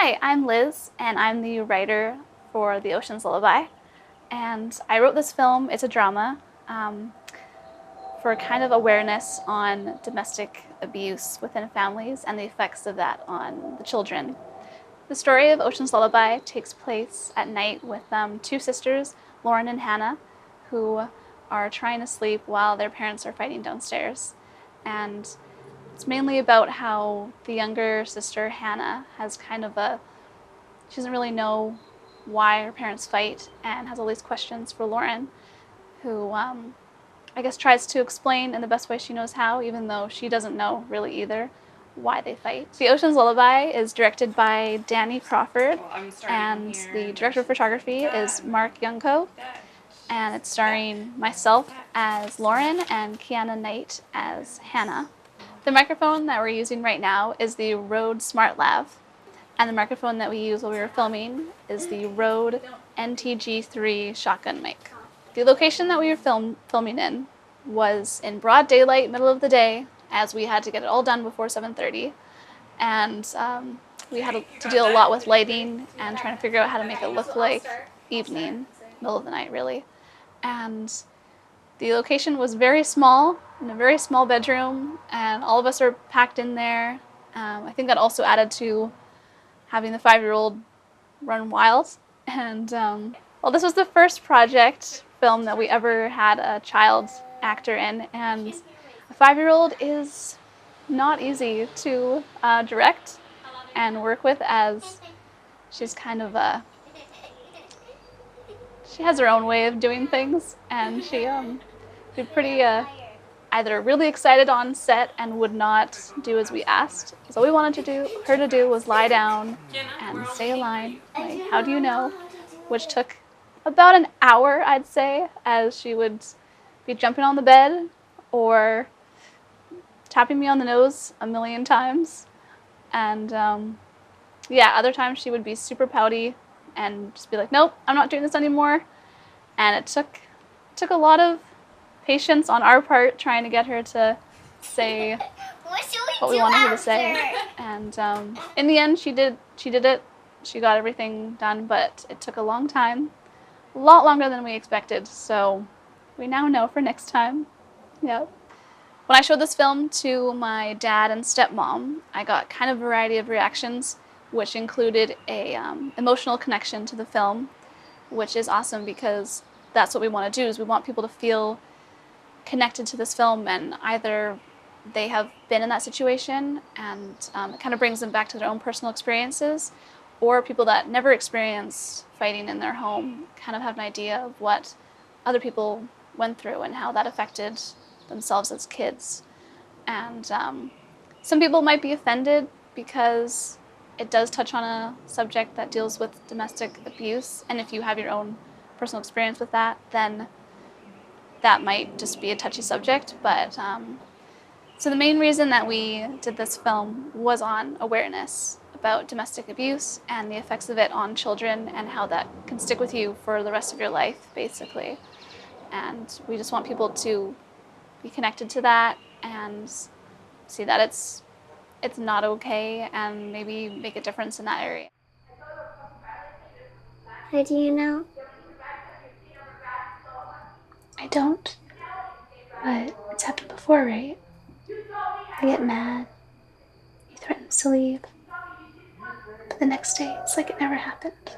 Hi, I'm Liz, and I'm the writer for The Ocean's Lullaby. And I wrote this film, it's a drama, for kind of awareness on domestic abuse within families and the effects of that on the children. The story of Ocean's Lullaby takes place at night with two sisters, Lauren and Hannah, who are trying to sleep while their parents are fighting downstairs. And it's mainly about how the younger sister, Hannah, has she doesn't really know why her parents fight and has all these questions for Lauren, who I guess tries to explain in the best way she knows how, even though she doesn't know really either why they fight. The Ocean's Lullaby is directed by Danny Crawford, and the director of photography is Mark Youngco, and it's starring myself as Lauren and Kiana Knight as Hannah. The microphone that we're using right now is the Rode SmartLav, and the microphone that we used while we were filming is the Rode NTG3 shotgun mic. The location that we were filming in was in broad daylight, middle of the day, as we had to get it all done before 7:30, and we had to deal a lot with lighting and trying to figure out how to make it look like evening, middle of the night really. And the location was very small, in a very small bedroom, and all of us are packed in there. I think that also added to having the 5-year-old run wild. And well, this was the first project film that we ever had a child actor in, and a 5-year-old is not easy to direct and work with, as she's kind of she has her own way of doing things, and she'd be pretty either really excited on set and would not do as we asked. So all we wanted her to do was lie down and say a line, like, "How do you know?" which took about an hour, I'd say, as she would be jumping on the bed or tapping me on the nose a million times. And yeah, other times she would be super pouty and just be like, "Nope, I'm not doing this anymore." And it took a lot of patience on our part trying to get her to say what we wanted her to say. And in the end, she did it. She got everything done, but it took a long time, a lot longer than we expected. So we now know for next time. Yeah. When I showed this film to my dad and stepmom, I got kind of a variety of reactions, which included a emotional connection to the film, which is awesome because that's what we want to do, is we want people to feel connected to this film, and either they have been in that situation and it kind of brings them back to their own personal experiences, or people that never experienced fighting in their home kind of have an idea of what other people went through and how that affected themselves as kids. And some people might be offended because it does touch on a subject that deals with domestic abuse, and if you have your own personal experience with that, then that might just be a touchy subject. But so the main reason that we did this film was on awareness about domestic abuse and the effects of it on children and how that can stick with you for the rest of your life, basically. And we just want people to be connected to that and see that it's not okay, and maybe make a difference in that area. How do you know? I don't, but it's happened before, right? I get mad, he threatens to leave, but the next day it's like it never happened.